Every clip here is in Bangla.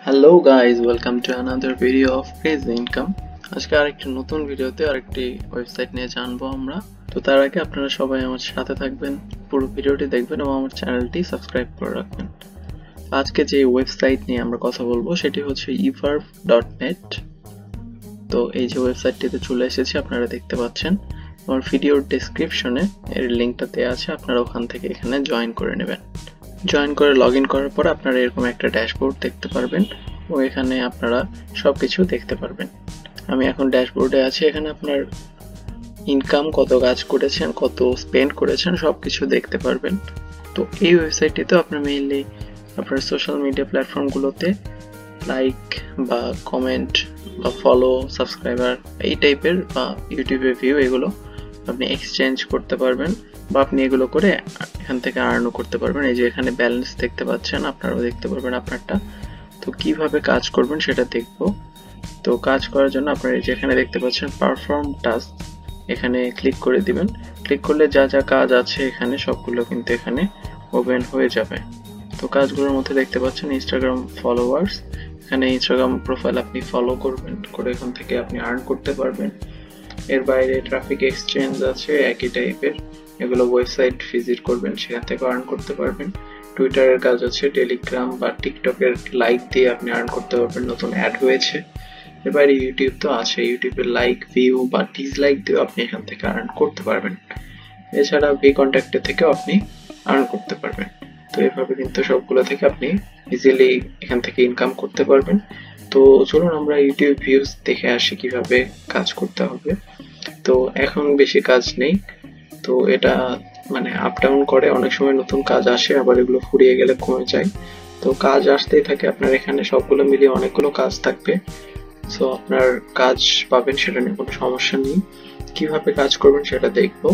Hello guys, welcome to another video of crazy income. আজকে আরেকটি নতুন ভিডিওতে আরেকটি ওয়েবসাইট নিয়ে জানবো আমরা। তো তার আগে আপনারা সবাই আমার সাথে থাকবেন, পুরো ভিডিওটি দেখবেন এবং আমার চ্যানেলটি সাবস্ক্রাইব করে রাখবেন। আজকে যে ওয়েবসাইট নিয়ে আমরা কথা বলবো সেটি হচ্ছে everve.net। তো এই যে ওয়েবসাইটটিতে চলে এসেছি, আপনারা দেখতে পাচ্ছেন আমার ভিডিওর ডেসক্রিপশনে এর লিঙ্কটা দেওয়া আছে, আপনারা ওখান থেকে এখানে জয়েন করে নেবেন। জয়েন করে লগ ইন করার পর আপনারা এরকম একটা ড্যাশবোর্ড দেখতে পারবেন ও এখানে আপনারা সবকিছু দেখতে পারবেন। আমি এখন ড্যাশবোর্ডে আছি, এখানে আপনার ইনকাম, কত কাজ করেছেন, কত স্পেন্ড করেছেন সবকিছু দেখতে পারবেন। তো এই ওয়েবসাইটটিতে আপনার মেইনলি আপনার সোশ্যাল মিডিয়া প্ল্যাটফর্মগুলোতে লাইক বা কমেন্ট বা ফলো, সাবস্ক্রাইবার এই টাইপের বা ইউটিউবে ভিউ এগুলো আপনি এক্সচেঞ্জ করতে পারবেন বা আপনি এগুলো করে এখান থেকে আর্নও করতে পারবেন। এই যে এখানে ব্যালেন্স দেখতে পাচ্ছেন, আপনারাও দেখতে পারবেন আপনারটা। তো কিভাবে কাজ করবেন সেটা দেখব। তো কাজ করার জন্য আপনারা এই যে এখানে দেখতে পাচ্ছেন পারফর্ম টাস্ক, এখানে ক্লিক করে দিবেন। ক্লিক করলে যা যা কাজ আছে এখানে সবগুলো কিন্তু এখানে ওপেন হয়ে যাবে। তো কাজগুলোর মধ্যে দেখতে পাচ্ছেন ইনস্টাগ্রাম ফলোয়ার্স, এখানে ইনস্টাগ্রাম প্রোফাইল আপনি ফলো করবেন, করে এখান থেকে আপনি আর্ন করতে পারবেন। এর বাইরে ট্রাফিক এক্সচেঞ্জ আছে একই টাইপের, এগুলো ওয়েবসাইট ভিজিট করবেন, সেখান থেকে আর্ন করতে পারবেন। টুইটারের কাজ আছে, টেলিগ্রাম বা টিকটকের লাইক দিয়ে আপনি আর্ন করতে পারবেন, নতুন অ্যাড হয়েছে। এর বাইরে ইউটিউব তো আছে, ইউটিউবের লাইক, ভিউ বা ডিসলাইক দিয়েও আপনি এখান থেকে আর্ন করতে পারবেন। এছাড়া ভি কন্ট্যাক্টে থেকেও আপনি আর্ন করতে পারবেন। তো এভাবে কিন্তু সবগুলো থেকে আপনি ইজিলি এখান থেকে ইনকাম করতে পারবেন। তো চলুন আমরা ইউটিউব ভিউজ দেখে আসি কিভাবে কাজ করতে হবে। তো এখন বেশি কাজ নেই, তো এটা মানে আপ ডাউন করে, অনেক সময় নতুন কাজ আসে আবার এগুলো ফুরিয়ে গেলে কমে যায়। তো কাজ আসতেই থাকে, আপনার এখানে সবগুলো মিলিয়ে অনেকগুলো কাজ থাকবে। সো আপনার কাজ পাবেন, সেটা নিয়ে কোনো সমস্যা নেই। কিভাবে কাজ করবেন সেটা দেখবো।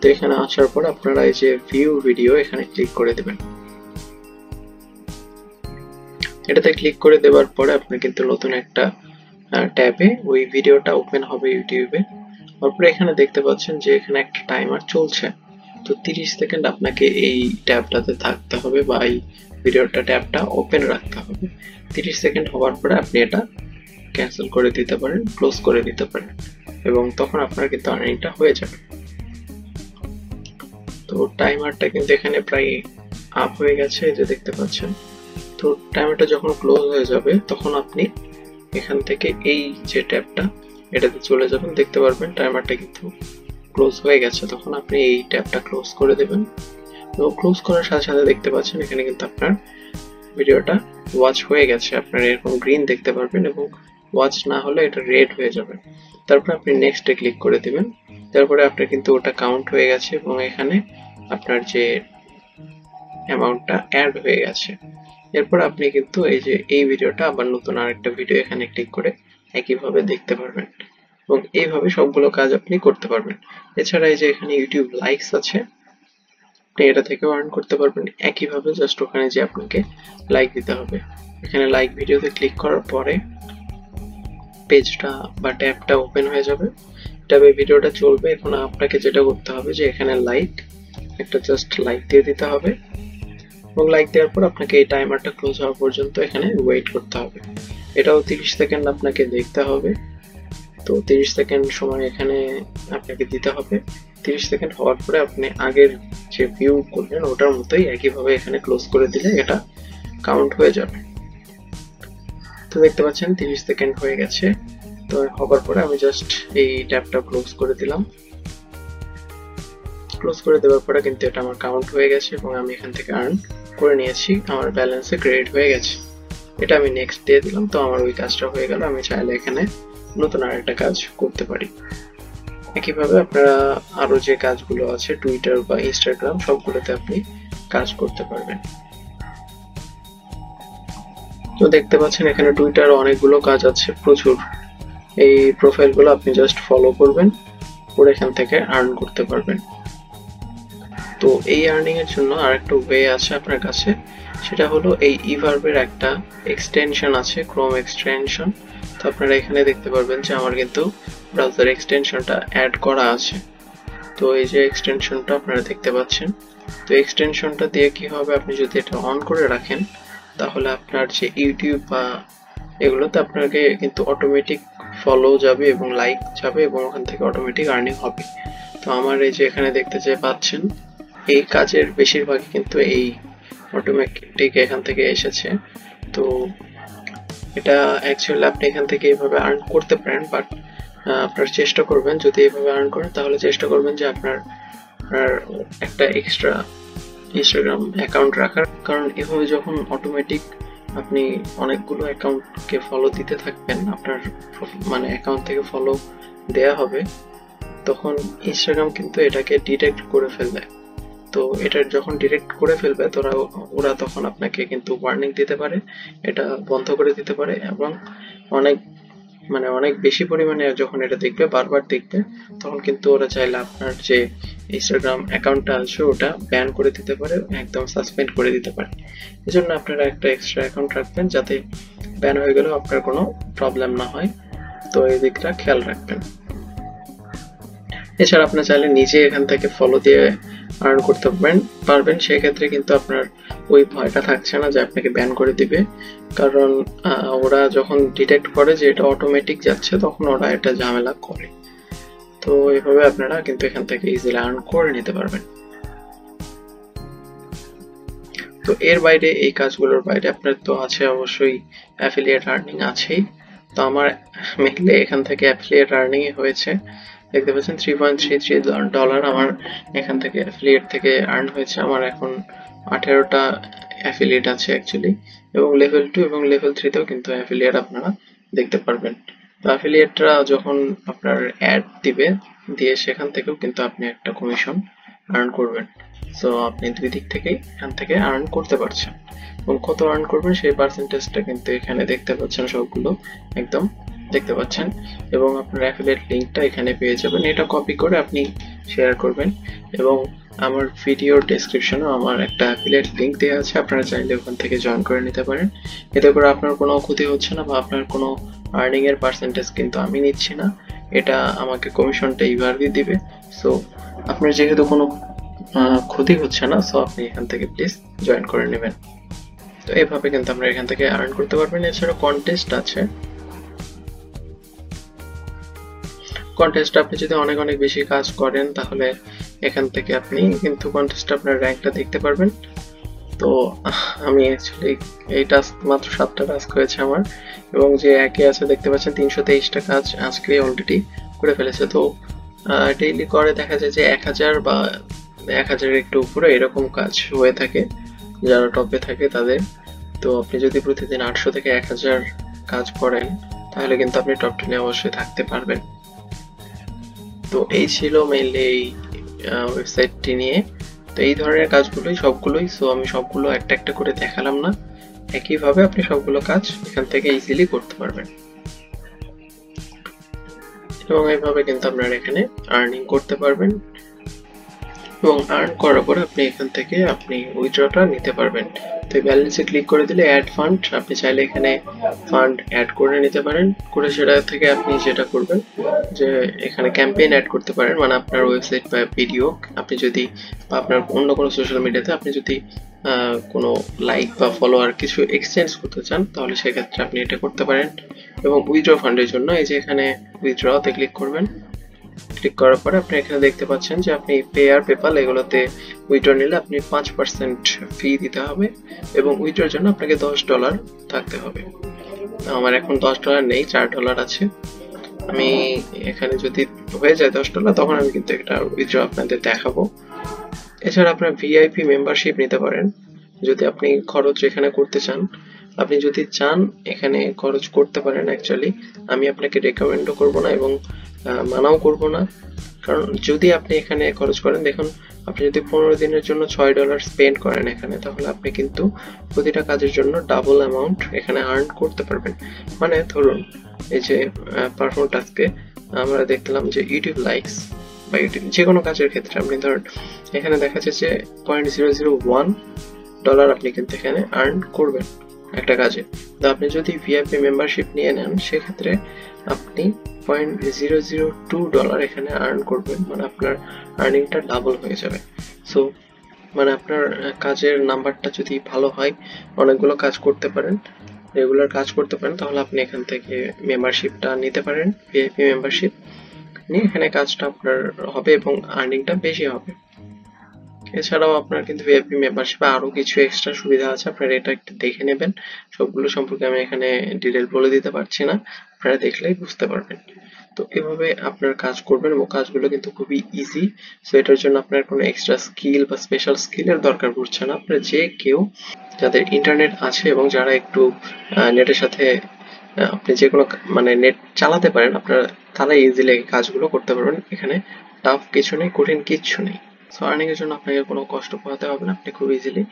তো এখানে আসার পর আপনারা এই যে ভিউ ভিডিও এখানে ক্লিক করে দেবেন। এটাতে ক্লিক করে দেওয়ার পরে আপনি কিন্তু নতুন একটা ট্যাবে ওই ভিডিওটা ওপেন হবে ইউটিউবে। তারপরে এখানে দেখতে পাচ্ছেন যে এখানে একটা টাইমার চলছে। তো 30 সেকেন্ড আপনাকে এই ট্যাবটাতে থাকতে হবে বা এই ভিডিওটা ট্যাবটা ওপেন রাখতে হবে। 30 সেকেন্ড হওয়ার পরে আপনি এটা ক্যান্সেল করে দিতে পারেন, ক্লোজ করে দিতে পারেন এবং তখন আপনার কিন্তু আর্নিংটা হয়ে যাবে। তো টাইমারটা কিন্তু এখানে প্রায় আপ হয়ে গেছে, এই যে দেখতে পাচ্ছেন। তো টাইমারটা যখন ক্লোজ হয়ে যাবে তখন আপনি এখান থেকে এই যে ট্যাবটা এটাতে চলে যাবেন, দেখতে পারবেন টাইমারটা কিন্তু ক্লোজ হয়ে গেছে। তখন আপনি এই ট্যাবটা ক্লোজ করে দেবেন এবং ক্লোজ করার সাথে সাথে দেখতে পাচ্ছেন এখানে কিন্তু আপনার ভিডিওটা ওয়াচ হয়ে গেছে। আপনারা এরকম গ্রিন দেখতে পারবেন এবং ওয়াচ না হলে এটা রেড হয়ে যাবে। তারপর আপনি নেক্সটে ক্লিক করে দিবেন, তারপরে আপনার কিন্তু ওটা কাউন্ট হয়ে গেছে এবং এখানে আপনার যে অ্যামাউন্টটা অ্যাড হয়ে গেছে। এরপর আপনি কিন্তু এই যে এই ভিডিওটা আবার নতুন আরেকটা ভিডিও এখানে ক্লিক করে একইভাবে দেখতে পারবেন এবং এইভাবে সবগুলো কাজ আপনি করতে পারবেন। এছাড়া এই যে এখানে ইউটিউব লাইকস আছে, আপনি এটা থেকেও আর্ন করতে পারবেন একইভাবে। জাস্ট ওখানে যে আপনাকে লাইক দিতে হবে, এখানে লাইক ভিডিওতে ক্লিক করার পরে পেজটা বা ট্যাবটা ওপেন হয়ে যাবে, ট্যাবে ভিডিওটা চলবে। এখন আপনাকে যেটা করতে হবে যে এখানে লাইক একটা জাস্ট লাইক দিয়ে দিতে হবে এবং লাইক দেওয়ার পর আপনাকে এই টাইমারটা ক্লোজ হওয়া পর্যন্ত এখানে ওয়েট করতে হবে। এটাও 30 সেকেন্ড আপনাকে দেখতে হবে। তো 30 সেকেন্ড সময় এখানে আপনাকে দিতে হবে। 30 সেকেন্ড হওয়ার পরে আপনি আগের যে ভিউ করবেন ওটার মতোই একইভাবে এখানে ক্লোজ করে দিলে এটা কাউন্ট হয়ে যাবে। তো দেখতে পাচ্ছেন 30 সেকেন্ড হয়ে গেছে। তো হবার পরে আমি জাস্ট এই ট্যাবটা ক্লোজ করে দিলাম। ক্লোজ করে দেওয়ার পরে কিন্তু এটা আমার কাউন্ট হয়ে গেছে এবং আমি এখান থেকে আর্ন করে নিয়েছি, আমার ব্যালেন্সে ক্রেডিট হয়ে গেছে। এটা আমি নেক্সট দিয়ে দিলাম, তো আমার ওই কাজটা হয়ে গেল। আমি চাইলে এখানে নতুন আরেকটা কাজ করতে পারি। একইভাবে আপনারা আরো যে কাজগুলো আছে টুইটার বা ইনস্টাগ্রাম সবগুলোতে আপনি কাজ করতে পারবেন। তো দেখতে পাচ্ছেন এখানে টুইটার অনেকগুলো কাজ আছে, প্রচুর। এই প্রোফাইলগুলো আপনি জাস্ট ফলো করবেন, পরে এখান থেকে আর্ন করতে পারবেন। তো এই আর্নিং এর জন্য আরেকটা ওয়ে আছে আপনার কাছে, সেটা হলো এই ইভার্বের একটা এক্সটেনশন আছে, ক্রোম এক্সটেনশন। তো আপনারা এখানে দেখতে পারবেন যে আমার কিন্তু ব্রাউজার এক্সটেনশনটা অ্যাড করা আছে। তো এই যে এক্সটেনশনটা আপনারা দেখতে পাচ্ছেন, তো এক্সটেনশনটা দিয়ে কি হবে, আপনি যদি এটা অন করে রাখেন তাহলে আপনার যে ইউটিউব বা এগুলোতে আপনাকে কিন্তু অটোমেটিক ফলো যাবে এবং লাইক যাবে এবং ওখান থেকে অটোমেটিক আর্নিং হবে। তো আমার এই যে এখানে দেখতে যে পাচ্ছেন এই কাজের বেশিরভাগই কিন্তু এই অটোমেটিক এখান থেকে এসেছে। তো এটা অ্যাকচুয়ালি আপনি এখান থেকে এইভাবে আর্ন করতে পারেন, বাট আপনার চেষ্টা করবেন যদি এইভাবে আর্ন করেন তাহলে চেষ্টা করবেন যে আপনার একটা এক্সট্রা ইনস্টাগ্রাম অ্যাকাউন্ট রাখার, কারণ এভাবে যখন অটোমেটিক আপনি অনেকগুলো অ্যাকাউন্টকে ফলো দিতে থাকবেন, আপনার মানে অ্যাকাউন্ট থেকে ফলো দেয়া হবে, তখন ইনস্টাগ্রাম কিন্তু এটাকে ডিটেক্ট করে ফেলবে। তো এটা যখন ডিটেক্ট করে ফেলবে ওরা তখন আপনাকে কিন্তু ওয়ার্নিং দিতে পারে, এটা বন্ধ করে দিতে পারে, এবং অনেক বেশি পরিমাণে যখন এটা দেখবে, বারবার দেখবে, তখন কিন্তু ওরা চাইলে আপনার যে ইনস্টাগ্রাম অ্যাকাউন্টটা আছে ওটা ব্যান করে দিতে পারে, একদম সাসপেন্ড করে দিতে পারে। এজন্য আপনারা একটা এক্সট্রা অ্যাকাউন্ট রাখবেন যাতে ব্যান হয়ে গেলেও আপনার কোনো প্রবলেম না হয়। তো এই দিকটা খেয়াল রাখবেন। এছাড়া আপনি চাইলে নিজে এখান থেকে ফলো দিয়ে আর্ন করতে পারবেন, সেক্ষেত্রে কিন্তু আপনার ওই ভয়টা থাকছে না যে আপনাকে ব্যান করে দিবে, কারণ ওরা যখন ডিটেক্ট করে যে এটা অটোমেটিক যাচ্ছে তখন ওরা এটা ঝামেলা করে। তো এইভাবে আপনারা কিন্তু এখান থেকে ইজিলি আর্ন করে নিতে পারবেন। তো এর বাইরে এই কাজগুলোর বাইরে আপনার তো আছে অবশ্যই অ্যাফিলিয়েট আর্নিং আছেই। তো আমার মেইনলি এখান থেকে অ্যাফিলিয়েট আর্নিং হয়েছে, দেখতে পাচ্ছেন $3.33 আমার এখান থেকে অ্যাফিলিয়েট থেকে আর্ন হয়েছে। আমার এখন 18টা অ্যাফিলিয়েট আছে অ্যাকচুয়ালি, এবং লেভেল 2 এবং লেভেল 3তেও কিন্তু অ্যাফিলিয়েট আপনারা দেখতে পারবেন। তো অ্যাফিলিয়েটরা যখন আপনার অ্যাড দিবে, দিয়ে সেখান থেকেও কিন্তু আপনি একটা কমিশন আর্ন করবেন। সো আপনি দুই দিক থেকেই এখান থেকে আর্ন করতে পারছেন, এবং কত আর্ন করবেন সেই পার্সেন্টেজটা কিন্তু এখানে দেখতে পাচ্ছেন, সবগুলো একদম দেখতে পাচ্ছেন, এবং আপনার অ্যাফিলিয়েট লিঙ্কটা এখানে পেয়ে যাবেন। এটা কপি করে আপনি শেয়ার করবেন, এবং আমার ভিডিওর ডেসক্রিপশনে আমার একটা অ্যাফিলিয়েট লিঙ্ক দেওয়া আছে, আপনারা চাইলে ওখান থেকে জয়েন করে নিতে পারেন। এতে করে আপনার কোনো ক্ষতি হচ্ছে না, বা আপনার কোনো আর্নিং এর পার্সেন্টেজ কিন্তু আমি নিচ্ছি না, এটা আমাকে কমিশনটা everve দিবে। সো আপনার যেহেতু কোনো ক্ষতি হচ্ছে না, সো আপনি এখান থেকে প্লিজ জয়েন করে নেবেন। তো এইভাবে কিন্তু আমরা এখান থেকে আর্ন করতে পারবেন। এছাড়া কন্টেস্ট আছে, কন্টেস্ট আপনি যদি অনেক অনেক বেশি কাজ করেন তাহলে এখান থেকে আপনি কিন্তু কন্টেস্ট আপনার র্যাঙ্কটা দেখতে পারবেন। তো আমি অ্যাকচুয়ালি এই টাস্ক মাত্র 7টা টাস্ক হয়েছে আমার, এবং যে একে আছে দেখতে পাচ্ছেন 323টা কাজ আজকে অলরেডি করে ফেলেছে। তো ডেইলি করে দেখা যায় যে 1000 বা 1000 একটু উপরে এরকম কাজ হয়ে থাকে যারা টপে থাকে তাদের। তো আপনি যদি প্রতিদিন 800 থেকে 1000 কাজ করেন তাহলে কিন্তু আপনি টপ 10 এ অবশ্যই থাকতে পারবেন। তো এই ছিল মেইনলি এই ওয়েবসাইটটি নিয়ে। তো এই ধরনের কাজগুলোই সবগুলোই, সো আমি সবগুলো একটা একটা করে দেখালাম না, একইভাবে আপনি সবগুলো কাজ এখান থেকে ইজিলি করতে পারবেন, এবং এইভাবে কিন্তু আপনারা এখানে আর্নিং করতে পারবেন, এবং আর্ন করার পরে আপনি এখান থেকে আপনি উইথড্রটা নিতে পারবেন। তো ব্যালেন্সে ক্লিক করে দিলে অ্যাড ফান্ড, আপনি চাইলে এখানে ফান্ড অ্যাড করে নিতে পারেন, করে সেটা থেকে আপনি যেটা করবেন যে এখানে ক্যাম্পেইন অ্যাড করতে পারেন, মানে আপনার ওয়েবসাইট বা ভিডিও আপনি যদি, বা আপনার অন্য কোনো সোশ্যাল মিডিয়াতে আপনি যদি কোনো লাইক বা ফলোয়ার কিছু এক্সচেঞ্জ করতে চান তাহলে সেক্ষেত্রে আপনি এটা করতে পারেন। এবং উইথড্র ফান্ডের জন্য এই যে এখানে উইথড্রতে ক্লিক করবেন, ক্লিক করার পরে আপনি এখানে দেখতে পাচ্ছেন যে আপনি পে আর পেপাল এগুলোতে উইথড্র নিলে আপনি 5% ফি দিতে হবে, এবং উইথড্রর জন্য আপনাকে $10 থাকতে হবে। আমার এখন $10 নেই, $4 আছে। আমি এখানে যদি হয়ে যায় $10 তখন আমি কিন্তু একটা উইথড্র আপনাদের দেখাবো। এছাড়া আপনার ভিআইপি মেম্বারশিপ নিতে পারেন যদি আপনি খরচ এখানে করতে চান। আপনি যদি চান এখানে খরচ করতে পারেন, অ্যাকচুয়ালি আমি আপনাকে রেকমেন্ডও করব না এবং মানাও করব না, কারণ যদি আপনি এখানে খরচ করেন, দেখুন আপনি যদি 15 দিনের জন্য $6 স্পেন্ড করেন এখানে, তাহলে আপনি কিন্তু প্রতিটা কাজের জন্য ডাবল অ্যামাউন্ট এখানে আর্ন করতে পারবেন। মানে ধরুন এই যে পারফর্ম টাস্কে আমরা দেখলাম যে ইউটিউব লাইকস বা ইউটিউব যে কোনো কাজের ক্ষেত্রে আপনি ধরুন এখানে দেখা যাচ্ছে যে $0.001 আপনি কিন্তু এখানে আর্ন করবেন একটা কাজে। তো আপনি যদি ভিআইপি মেম্বারশিপ নিয়ে নেন সেক্ষেত্রে আপনি $0.002 এখানে আর্ন করবেন, মানে আপনার আর্নিংটা ডাবল হয়ে যাবে। সো মানে আপনার কাজের নাম্বারটা যদি ভালো হয়, অনেকগুলো কাজ করতে পারেন, রেগুলার কাজ করতে পারেন, তাহলে আপনি এখান থেকে মেম্বারশিপটা নিতে পারেন, ভিআইপি মেম্বারশিপ নিয়ে এখানে কাজটা আপনার হবে এবং আর্নিংটা বেশি হবে। এছাড়াও আপনার কিন্তু ভিআইপি মেম্বারশিপে আরো কিছু এক্সট্রা সুবিধা আছে, আপনারা এটা একটু দেখে নেবেন। সবগুলো সম্পর্কে আমি এখানে ডিটেল বলে দিতে পারছি না, আপনারা দেখলেই বুঝতে পারবেন। তো এভাবে আপনার কাজ করবেন এবং কাজগুলো কিন্তু খুবই ইজি। সো এটার জন্য আপনার কোনো এক্সট্রা স্কিল বা স্পেশাল স্কিলের দরকার পড়ছে না। আপনারা যে কেউ যাদের ইন্টারনেট আছে এবং যারা একটু নেটের সাথে আপনি যে কোনো মানে নেট চালাতে পারেন, আপনারা তারা ইজিলি কাজগুলো করতে পারবেন। এখানে টাফ কিছু নেই, কঠিন কিচ্ছু নেই। সো আর্নিং এর জন্য আপনাকে কোনো কষ্ট পোহাতে হবে না, আপনি খুব ইজিলি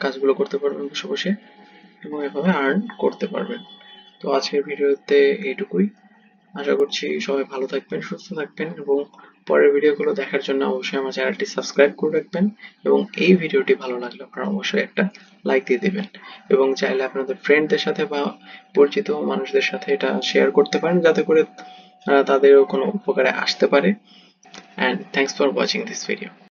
কাজগুলো করতে পারবেন বসে বসে এবং এভাবে আর্ন করতে পারবেন। তো আজকের ভিডিওতে এইটুকুই। আশা করছি সবাই ভালো থাকবেন, সুস্থ থাকবেন এবং পরের ভিডিওগুলো দেখার জন্য অবশ্যই আমার চ্যানেলটি সাবস্ক্রাইব করে রাখবেন এবং এই ভিডিওটি ভালো লাগলে আপনারা অবশ্যই একটা লাইক দিয়ে দিবেন এবং চাইলে আপনাদের ফ্রেন্ডদের সাথে বা পরিচিত মানুষদের সাথে এটা শেয়ার করতে পারেন, যাতে করে তাদেরও কোনো উপকারে আসতে পারে। And thanks for watching this video.